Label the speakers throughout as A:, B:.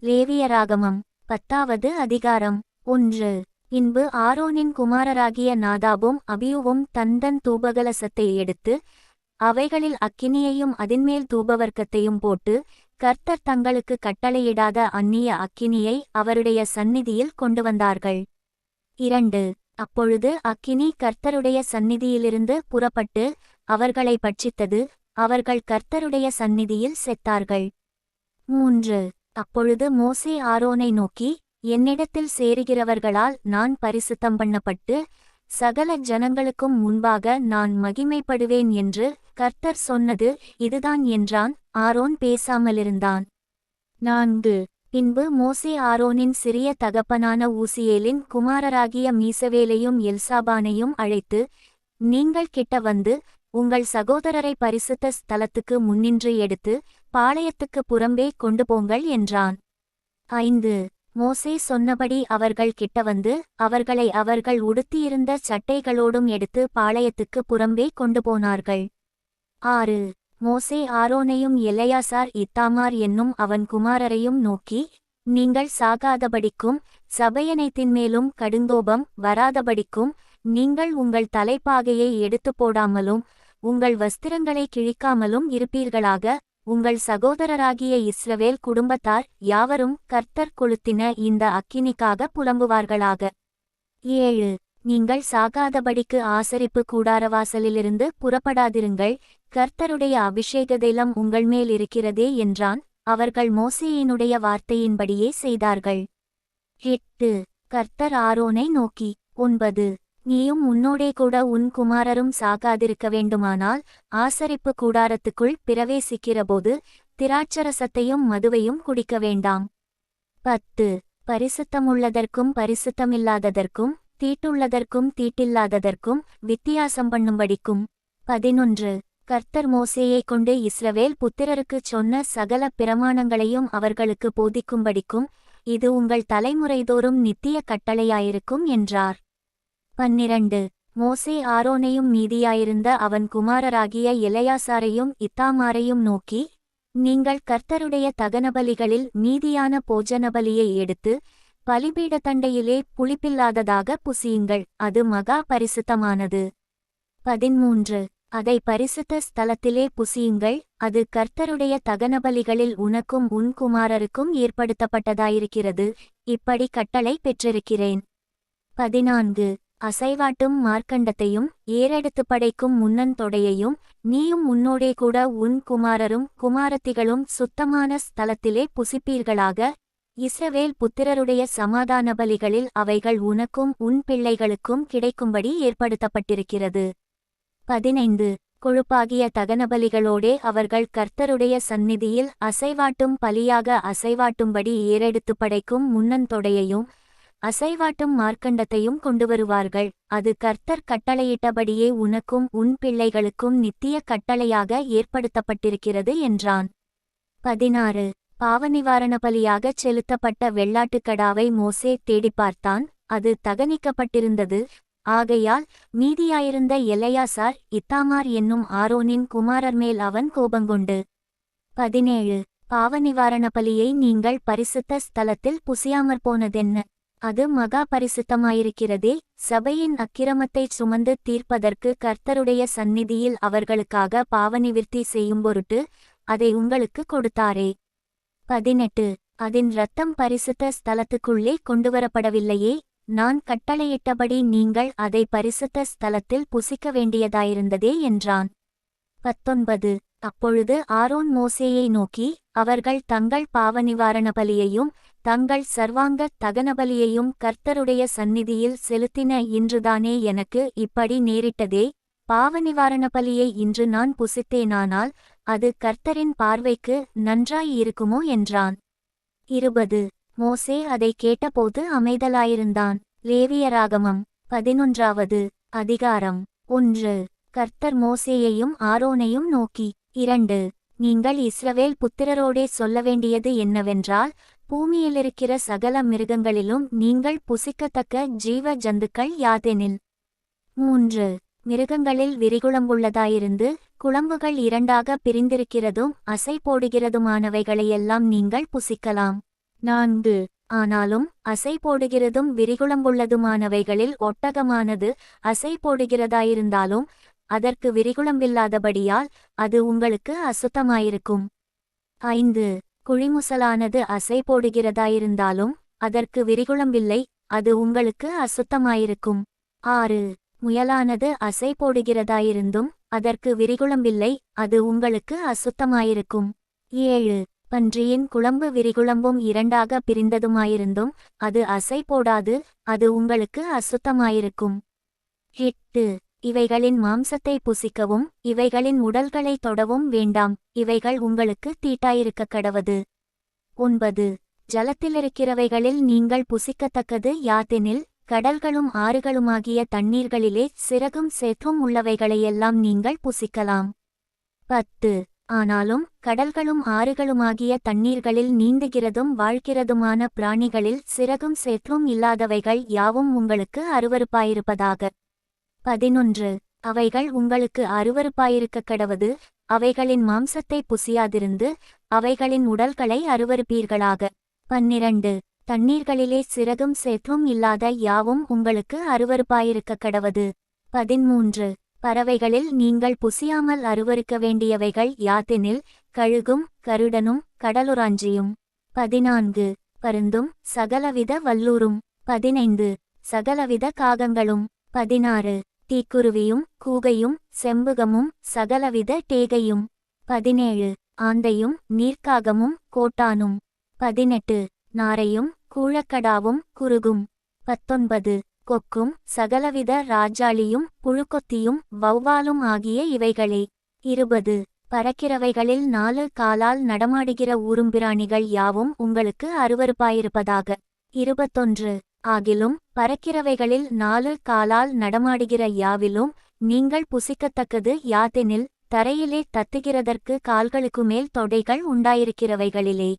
A: லேவியராகமம் 10வது அதிகாரம் 1. பின்பு ஆரோனின் குமாரராகிய நாதாபும் அபியூவும் தந்தன் தூபகலசத்தை எடுத்து அவைகளில் அக்கினியையும் அதின்மேல் தூபவர்க்கத்தையும் போட்டு கர்த்தர் தங்களுக்கு கட்டளையிடாத அந்நிய அக்கினியை அவருடைய சந்நிதியில் கொண்டு வந்தார்கள். 2. அப்பொழுது அக்கினி கர்த்தருடைய சந்நிதியிலிருந்து புறப்பட்டு அவர்களை பட்சித்தது. அவர்கள் கர்த்தருடைய சந்நிதியில் செத்தார்கள். 3. அப்பொழுது மோசே ஆரோனை நோக்கி, என்னிடத்தில் சேருகிறவர்களால் நான் பரிசுத்தம் பண்ணப்பட்டு சகல ஜனங்களுக்கும் முன்பாக நான் மகிமைப்படுவேன் என்று கர்த்தர் சொன்னது இதுதான் என்றான். ஆரோன் பேசாமலிருந்தான். 4. பின்பு மோசே ஆரோனின் சிறிய தகப்பனான ஊசியேலின் குமாரராகிய மீசவேலையும் எல்சாபானையும் அழைத்து, நீங்கள் கிட்ட வந்து உங்கள் சகோதரரை பரிசுத்த ஸ்தலத்துக்கு முன்னின்று எடுத்து பாளையத்துக்கு புறம்பே கொண்டு போங்கள் என்றான். 5. மோசே சொன்னபடி அவர்கள் கிட்ட வந்து அவர்களை அவர்கள் உடுத்தியிருந்த சட்டைகளோடும் எடுத்து பாளையத்துக்கு புறம்பே கொண்டு போனார்கள். 6. மோசே ஆரோனையும் எலெயாசார் இத்தாமார் என்னும் அவன் குமாரரையும் நோக்கி, நீங்கள் சாகாதபடிக்கும் சபையனைத்தின்மேலும் கடுங்கோபம் வராதபடிக்கும் நீங்கள் உங்கள் தலைப்பாகையை எடுத்து போடாமலும் உங்கள் வஸ்திரங்களை கிழிக்காமலும் இருப்பீர்களாக. உங்கள் சகோதரராகிய இஸ்ரவேல் குடும்பத்தார் யாவரும் கர்த்தர் கொளுத்தின இந்த அக்கினிக்காக புலம்புவார்களாக. 7. நீங்கள் சாகாதபடிக்கு ஆசரிப்பு கூடாரவாசலிலிருந்து புறப்படாதிருங்கள், கர்த்தருடைய அபிஷேக தைலம் உங்கள் மேல் இருக்கிறதே என்றான். அவர்கள் மோசேயினுடைய வார்த்தையின்படியே செய்தார்கள். 8. கர்த்தர் ஆரோனை நோக்கி, 9. நீயும் உன்னோடே கூட உன் குமாரரும் சாகாதிருக்க வேண்டுமானால் ஆசரிப்பு கூடாரத்துக்குள் பிரவேசிக்கிறபோது திராட்சரசத்தையும் மதுவையும் குடிக்க வேண்டாம். 10. பரிசுத்தமுள்ளதற்கும் பரிசுத்தமில்லாததற்கும் தீட்டுள்ளதற்கும் தீட்டில்லாததற்கும் வித்தியாசம் பண்ணும்படிக்கும். 11. கர்த்தர் மோசேயை கொண்டு இஸ்ரவேல் புத்திரருக்குச் சொன்ன சகல பிரமாணங்களையும் அவர்களுக்கு போதிக்கும்படிக்கும் இது உங்கள் தலைமுறைதோறும் நித்திய கட்டளையாயிருக்கும் என்றார். 12. மோசே ஆரோனையும் மீதியாயிருந்த அவன் குமாரராகிய எலெயாசாரையும் இத்தாமாரையும் நோக்கி, நீங்கள் கர்த்தருடைய தகனபலிகளில் மீதியான போஜனபலியை எடுத்து பலிபீடத்தண்டையிலே புளிப்பில்லாததாக புசியுங்கள், அது மகா பரிசுத்தமானது. 13. அதை பரிசுத்த ஸ்தலத்திலே புசியுங்கள், அது கர்த்தருடைய தகனபலிகளில் உனக்கும் உன் குமாரருக்கும் ஏற்படுத்தப்பட்டதாயிருக்கிறது, இப்படி கட்டளை பெற்றிருக்கிறேன். 14. அசைவாட்டும் மார்க்கண்டத்தையும் ஏறெடுத்து படைக்கும் முன்னந்தொடையையும் நீயும் உன்னோடே கூட உன் குமாரரும் குமாரத்திகளும் சுத்தமான ஸ்தலத்திலே புசிப்பீர்களாக. இஸ்ரவேல் புத்திரருடைய சமாதான பலிகளில் அவைகள் உனக்கும் உன் பிள்ளைகளுக்கும் கிடைக்கும்படி ஏற்படுத்தப்பட்டிருக்கிறது. 15. கொழுப்பாகிய தகனபலிகளோடே அவர்கள் கர்த்தருடைய சந்நிதியில் அசைவாட்டும் பலியாக அசைவாட்டும்படி ஏறெடுத்து படைக்கும் முன்னந்தொடையையும் அசைவாட்டும் மார்க்கண்டத்தையும் கொண்டுவருவார்கள், அது கர்த்தர் கட்டளையிட்டபடியே உனக்கும் உன் பிள்ளைகளுக்கும் நித்திய கட்டளையாக ஏற்படுத்தப்பட்டிருக்கிறது என்றான். 16. பாவநிவாரண பலியாகச் செலுத்தப்பட்ட வெள்ளாட்டுக்கடாவை மோசே தேடிப் பார்த்தான், அது தகனிக்கப்பட்டிருந்தது. ஆகையால் மீதியாயிருந்த எலெயாசார் இத்தாமார் என்னும் ஆரோனின் குமாரர்மேல் அவன் கோபங்கொண்டு, 17. பாவநிவாரண பலியை நீங்கள் பரிசுத்த ஸ்தலத்தில் புசியாமற்போனதென்ன? அது மகா பரிசுத்தமாயிருக்கிறதே. சபையின் அக்கிரமத்தைச் சுமந்து தீர்ப்பதற்கு கர்த்தருடைய சந்நிதியில் அவர்களுக்காக பாவநிவிர்த்தி செய்யும்பொருட்டு அதை உங்களுக்கு கொடுத்தாரே. 18. அதன் இரத்தம் பரிசுத்த ஸ்தலத்துக்குள்ளே கொண்டுவரப்படவில்லையே. நான் கட்டளையிட்டபடி நீங்கள் அதை பரிசுத்த ஸ்தலத்தில் புசிக்க வேண்டியதாயிருந்ததே என்றான். 19. அப்பொழுது ஆரோன் மோசேயை நோக்கி, அவர்கள் தங்கள் பாவநிவாரண பலியையும் தங்கள் சர்வாங்க தகனபலியையும் கர்த்தருடைய சந்நிதியில் செலுத்தின இன்றுதானே எனக்கு இப்படி நேரிட்டதே. பாவநிவாரண பலியை இன்று நான் புசித்தேனானால் அது கர்த்தரின் பார்வைக்கு நன்றாயிருக்குமோ என்றான். 20. மோசே அதை கேட்டபோது அமைதலாயிருந்தான். லேவியராகமம் 11வது அதிகாரம் 1. கர்த்தர் மோசேயையும் ஆரோனையும் நோக்கி, 2. நீங்கள் இஸ்ரவேல் புத்திரரோடே சொல்ல வேண்டியது என்னவென்றால், பூமியிலிருக்கிற சகல மிருகங்களிலும் நீங்கள் புசிக்கத்தக்க ஜீவ ஜந்துக்கள் யாதெனில். 3. மிருகங்களில் விரிகுளம்புள்ளதாயிருந்து குளம்புகள் இரண்டாக பிரிந்திருக்கிறதும் அசை போடுகிறதுமானவைகளையெல்லாம் நீங்கள் புசிக்கலாம். 4. ஆனாலும் அசை போடுகிறதும் விரிகுளம்புள்ளதுமானவைகளில் ஒட்டகமானது அசை போடுகிறதாயிருந்தாலும் அதற்கு விரிகுளம்பில்லாதபடியால் அது உங்களுக்கு அசுத்தமாயிருக்கும். 5. குழிமுசலானது அசை போடுகிறதாயிருந்தாலும் அதற்கு விரிகுளம்பில்லை, அது உங்களுக்கு அசுத்தமாயிருக்கும். 6. முயலானது அசை போடுகிறதாயிருந்தும் அதற்கு விரிகுளம்பில்லை, அது உங்களுக்கு அசுத்தமாயிருக்கும். 7. பன்றியின் குளம்பு விரிகுளம்பும் இரண்டாக பிரிந்ததுமாயிருந்தும் அது அசை போடாது, அது உங்களுக்கு அசுத்தமாயிருக்கும். 8. இவைகளின் மாம்சத்தை புசிக்கவும் இவைகளின் உடல்களை தொடவும் வேண்டாம், இவைகள் உங்களுக்கு தீட்டாயிருக்க கடவது. 9. ஜலத்திலிருக்கிறவைகளில் நீங்கள் புசிக்கத்தக்கது யாதெனில் கடல்களும் ஆறுகளுமாகிய தண்ணீர்களிலே சிறகும் சேற்றும் உள்ளவைகளையெல்லாம் நீங்கள் புசிக்கலாம். 10. ஆனாலும் கடல்களும் ஆறுகளுமாகிய தண்ணீர்களில் நீந்துகிறதும் வாழ்கிறதுமான பிராணிகளில் சிறகும் சேற்றும் இல்லாதவைகள் யாவும் உங்களுக்கு அருவருப்பாயிருப்பதாக. 11. அவைகள் உங்களுக்கு அருவருப்பாயிருக்க கடவது, அவைகளின் மாம்சத்தை புசியாதிருந்து அவைகளின் உடல்களை அருவருப்பீர்களாக. 12. தண்ணீர்களிலே சிறகும் சேற்றும் இல்லாத யாவும் உங்களுக்கு அருவருப்பாயிருக்க கடவது. 13. பறவைகளில் நீங்கள் புசியாமல் அருவருக்க வேண்டியவைகள் யாதெனில் கழுகும் கருடனும் கடலுராஞ்சியும். 14. பருந்தும் சகலவித வல்லூரும். 15. சகலவித காகங்களும். 16. தீக்குருவியும் கூகையும் செம்புகமும் சகலவித டேகையும். 17. ஆந்தையும் நீர்க்காகமும் கோட்டானும். 18. நாரையும் கூழக்கடாவும் குருகும். 19. கொக்கும் சகலவித ராஜாளியும் புழுக்கொத்தியும் வௌவாலும் ஆகிய இவைகளே. 20. பறக்கிறவைகளில் 4 காலால் நடமாடுகிற ஊரும்பிராணிகள் யாவும் உங்களுக்கு அருவருப்பாயிருப்பதாக. 21. ஆகிலும் பறக்கிறவைகளில் 4 காலால் நடமாடுகிற யாவிலும் நீங்கள் புசிக்கத்தக்கது யாதெனில் தரையிலே தத்துகிறதற்கு கால்களுக்குமேல் தொடைகள் உண்டாயிருக்கிறவைகளிலே.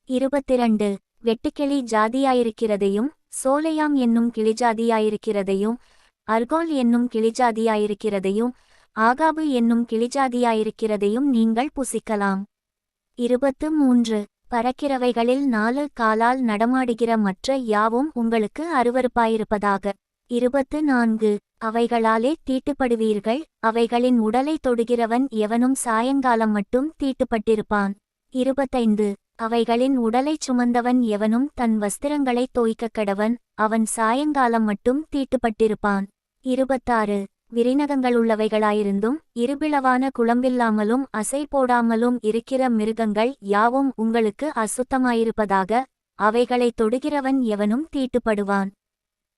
A: 22. வெட்டுக்கிளி ஜாதியாயிருக்கிறதையும் சோலையாம் என்னும் கிளிஜாதியாயிருக்கிறதையும் அர்கோல் என்னும் கிளிஜாதியாயிருக்கிறதையும் ஆகாபு என்னும் கிளிஜாதியாயிருக்கிறதையும் நீங்கள் புசிக்கலாம். 23. பறக்கிறவைகளில் 4 காலால் நடமாடுகிற மற்ற யாவும் உங்களுக்கு அருவருப்பாயிருப்பதாக. 24. அவைகளாலே தீட்டுப்படுவீர்கள், அவைகளின் உடலை தொடுகிறவன் எவனும் சாயங்காலம் மட்டும் தீட்டுப்பட்டிருப்பான். 25. அவைகளின் உடலைச் சுமந்தவன் எவனும் தன் வஸ்திரங்களை தோய்க்கக் கடவன், அவன் சாயங்காலம் மட்டும் தீட்டுப்பட்டிருப்பான். 26. விரிநகங்களுள்ளவைகளாயிருந்தும் இருபிளவான குளம்பில்லாமலும் அசை போடாமலும் இருக்கிற மிருகங்கள் யாவும் உங்களுக்கு அசுத்தமாயிருப்பதாக, அவைகளை தொடுகிறவன் எவனும் தீட்டுப்படுவான்.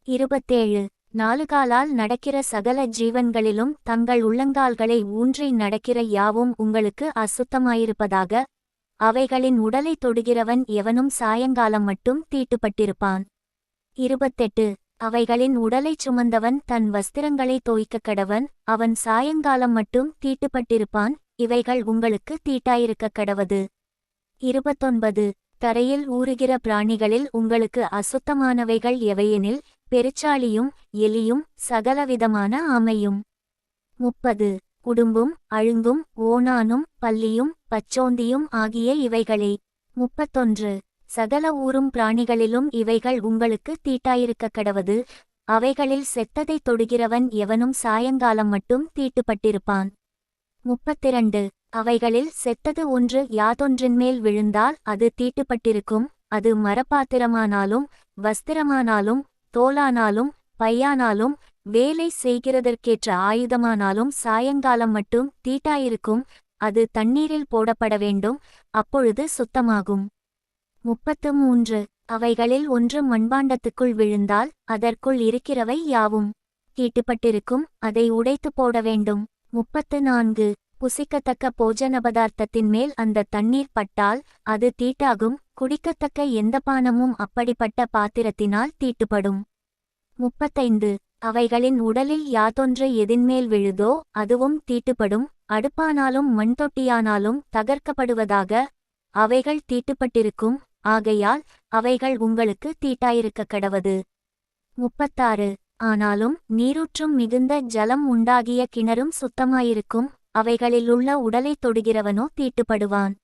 A: 27. 4 காலால் நடக்கிற சகல ஜீவன்களிலும் தங்கள் உள்ளங்கால்களை ஊன்றி நடக்கிற யாவும் உங்களுக்கு அசுத்தமாயிருப்பதாக, அவைகளின் உடலை தொடுகிறவன் எவனும் சாயங்காலம் மட்டும் தீட்டுப்பட்டிருப்பான். 28. அவைகளின் உடலைச் சுமந்தவன் தன் வஸ்திரங்களை தோய்க்கக் கடவன், அவன் சாயங்காலம் மட்டும் தீட்டுப்பட்டிருப்பான், இவைகள் உங்களுக்கு தீட்டாயிருக்க கடவது. 29. தரையில் ஊறுகிற பிராணிகளில் உங்களுக்கு அசுத்தமானவைகள் எவையெனில் பெருச்சாளியும் எலியும் சகலவிதமான ஆமையும். 30. உடும்பும் அழுங்கும் ஓணானும் பல்லியும் பச்சோந்தியும் ஆகிய இவைகளே. 31. சகல ஊரும் பிராணிகளிலும் இவைகள் உங்களுக்கு தீட்டாயிருக்க கடவது, அவைகளில் செத்ததை தொடுகிறவன் எவனும் சாயங்காலம் மட்டும் தீட்டுப்பட்டிருப்பான். 32. அவைகளில் செத்தது ஒன்று யாதொன்றின்மேல் விழுந்தால் அது தீட்டுப்பட்டிருக்கும், அது மரப்பாத்திரமானாலும் வஸ்திரமானாலும் தோலானாலும் பையானாலும் வேலை செய்கிறதற்கேற்ற ஆயுதமானாலும் சாயங்காலம் மட்டும் தீட்டாயிருக்கும், அது தண்ணீரில் போடப்பட வேண்டும், அப்பொழுது சுத்தமாகும். 33. அவைகளில் ஒன்று மண்பாண்டத்துக்குள் விழுந்தால் அதற்குள் இருக்கிறவை யாவும் தீட்டுப்பட்டிருக்கும், அதை உடைத்து போட வேண்டும். 34. புசிக்கத்தக்க போஜன பதார்த்தத்தின் மேல் அந்த தண்ணீர் பட்டால் அது தீட்டாகும், குடிக்கத்தக்க எந்த பானமும் அப்படிப்பட்ட பாத்திரத்தினால் தீட்டுப்படும். 35. அவைகளின் உடலில் யாதொன்று எதின்மேல் விழுதோ அதுவும் தீட்டுப்படும், அடுப்பானாலும் மண்தொட்டியானாலும் தகர்க்கப்படுவதாக, அவைகள் தீட்டுப்பட்டிருக்கும், ஆகையால் அவைகள் உங்களுக்கு தீட்டாயிருக்க கடவது. 36. ஆனாலும் நீரூற்றும் மிகுந்த ஜலம் உண்டாகிய கிணறும் சுத்தமாயிருக்கும், அவைகளிலுள்ள உடலை தொடுகிறவனோ தீட்டுப்படுவான்.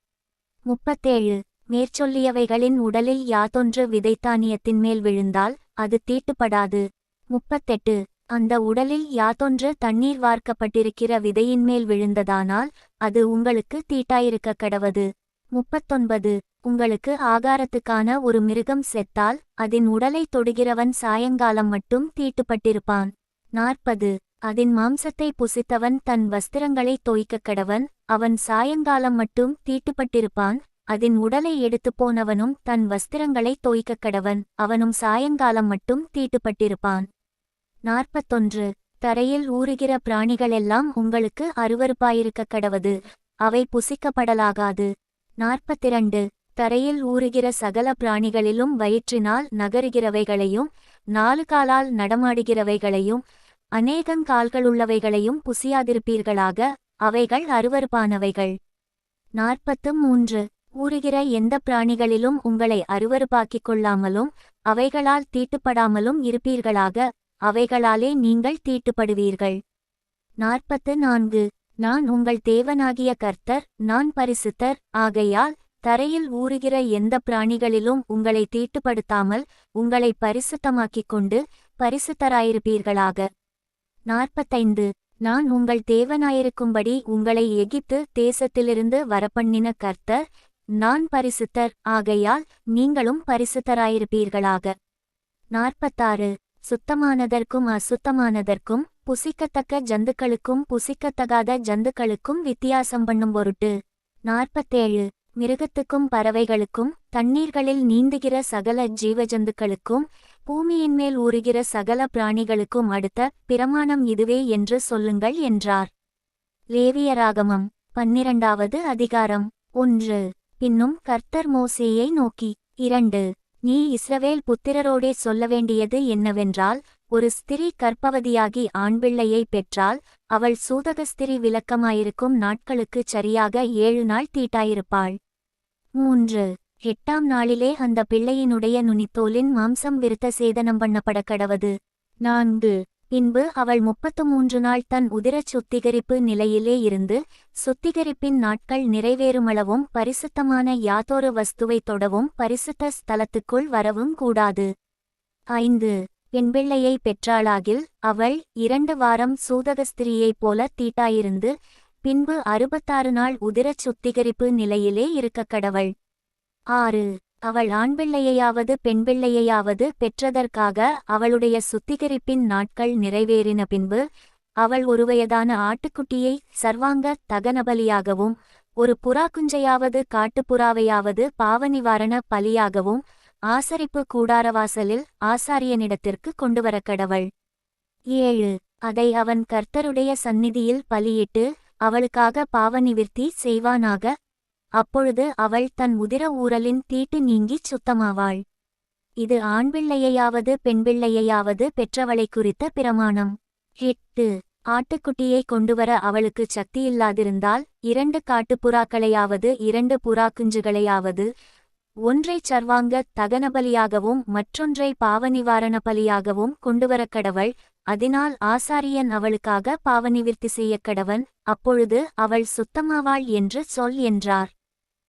A: 37. மேற்சொல்லியவைகளின் உடலில் யாதொன்று விதைத்தானியத்தின் மேல் விழுந்தால் அது தீட்டுப்படாது. 38 அந்த உடலில் யாதொன்று தண்ணீர் வார்க்கப்பட்டிருக்கிற விதையின்மேல் விழுந்ததானால் அது உங்களுக்கு தீட்டாயிருக்க கடவது. 39 உங்களுக்கு ஆகாரத்துக்கான ஒரு மிருகம் செத்தால் அதன் உடலை தொடுகிறவன் சாயங்காலம் மட்டும் தீட்டுப்பட்டிருப்பான். 40 அதன் மாம்சத்தை புசித்தவன் தன் வஸ்திரங்களை தோய்க்கக் கடவன், அவன் சாயங்காலம் மட்டும் தீட்டுப்பட்டிருப்பான். அதன் உடலை எடுத்துப்போனவனும் தன் வஸ்திரங்களை தோய்க்கக் கடவன், அவனும் சாயங்காலம் மட்டும் தீட்டுப்பட்டிருப்பான். 41 தரையில் ஊறுகிற பிராணிகளெல்லாம் உங்களுக்கு அருவருப்பாயிருக்க கடவது, அவை புசிக்கப்படலாகாது. 42 தரையில் ஊறுகிற சகல பிராணிகளிலும் வயிற்றினால் நகருகிறவைகளையும் 4 காலால் நடமாடுகிறவைகளையும் அநேகங்கால்களுள்ளவைகளையும் புசியாதிருப்பீர்களாக, அவைகள் அருவருப்பானவைகள். 43 ஊறுகிற எந்த பிராணிகளிலும் உங்களை அருவருப்பாக்கிக் கொள்ளாமலும் அவைகளால் தீட்டுப்படாமலும் இருப்பீர்களாக, அவைகளாலே நீங்கள் தீட்டுப்படுவீர்கள். 44 நான் உங்கள் தேவனாகிய கர்த்தர், நான் பரிசுத்தர் ஆகையால் தரையில் ஊறுகிற எந்த பிராணிகளிலும் உங்களை தீட்டுப்படுத்தாமல் உங்களை பரிசுத்தமாக்கிக் கொண்டு பரிசுத்தராயிருப்பீர்களாக. 45 நான் உங்கள் தேவனாயிருக்கும்படி உங்களை எகிப்து தேசத்திலிருந்து வரப்பண்ணின கர்த்தர், நான் பரிசுத்தர் ஆகையால் நீங்களும் பரிசுத்தராயிருப்பீர்களாக. 46 சுத்தமானதற்கும் அசுத்தமானதற்கும் புசிக்கத்தக்க ஜந்துக்களுக்கும் புசிக்கத்தகாத ஜந்துக்களுக்கும் வித்தியாசம் பண்ணும் பொருட்டு. 47 மிருகத்துக்கும் பறவைகளுக்கும் தண்ணீர்களில் நீந்துகிற சகல ஜீவஜந்துக்களுக்கும் பூமியின்மேல் ஊறுகிற சகல பிராணிகளுக்கும் அடுத்த பிரமாணம் இதுவே என்று சொல்லுங்கள் என்றார். லேவியராகமம் 12வது அதிகாரம். 1 பின்னும் கர்த்தர் மோசேயை நோக்கி, 2 நீ இஸ்ரவேல் புத்திரரோடே சொல்ல வேண்டியது என்னவென்றால், ஒரு ஸ்திரீ கர்ப்பவதியாகி ஆண்பிள்ளையை பெற்றால் அவள் சூதகஸ்திரீ விலக்கமாயிருக்கும் நாட்களுக்குச் சரியாக 7 நாள் தீட்டாயிருப்பாள். 3 8ஆம் நாளிலே அந்த பிள்ளையினுடைய நுனித்தோலின் மாம்சம் விருத்த சேதனம் பண்ணப்பட கடவது. 4 பின்பு அவள் 33 நாள் தன் உதிரச் சுத்திகரிப்பு நிலையிலே இருந்து சுத்திகரிப்பின் நாட்கள் நிறைவேறுமளவும் பரிசுத்தமான யாதொரு வஸ்துவை தொடவும் பரிசுத்த ஸ்தலத்துக்குள் வரவும் கூடாது. 5 பெண்பிள்ளையை பெற்றாளாகில் அவள் 2 வாரம் சூதகஸ்திரியைப் போல தீட்டாயிருந்து பின்பு 66 நாள் உதிரச் சுத்திகரிப்பு நிலையிலே இருக்கக் கடவள். 6 அவள் ஆண்பிள்ளையையாவது பெண்பிள்ளையையாவது பெற்றதற்காக அவளுடைய சுத்திகரிப்பின் நாட்கள் நிறைவேறின பின்பு அவள் ஒரு வயதான ஆட்டுக்குட்டியை சர்வாங்க தகனபலியாகவும் ஒரு புறாக்குஞ்சையாவது காட்டுப்புறாவையாவது பாவநிவாரண பலியாகவும் ஆசரிப்பு கூடாரவாசலில் ஆசாரியனிடத்திற்கு கொண்டுவரக்கடவள். 7 அதை அவன் கர்த்தருடைய சந்நிதியில் பலியிட்டு அவளுக்காக பாவநிவிர்த்தி செய்வானாக. அப்பொழுது அவள் தன் உதிர ஊரலின் தீட்டு நீங்கிச் சுத்தமாவாள். இது ஆண்பிள்ளையையாவது பெண்பிள்ளையையாவது பெற்றவளை குறித்த பிரமாணம். 8 ஆட்டுக்குட்டியை கொண்டுவர அவளுக்குச் சக்தியில்லாதிருந்தால் 2 காட்டுப்புறாக்களையாவது 2 புறாக்குஞ்சுகளையாவது ஒன்றைச் சர்வாங்க தகனபலியாகவும் மற்றொன்றை பாவநிவாரண பலியாகவும் கொண்டுவரக்கடவள். அதனால் ஆசாரியன் அவளுக்காக பாவநிவிர்த்தி செய்யக்கடவன், அப்பொழுது அவள் சுத்தமாவாள் என்று சொல் என்றார்.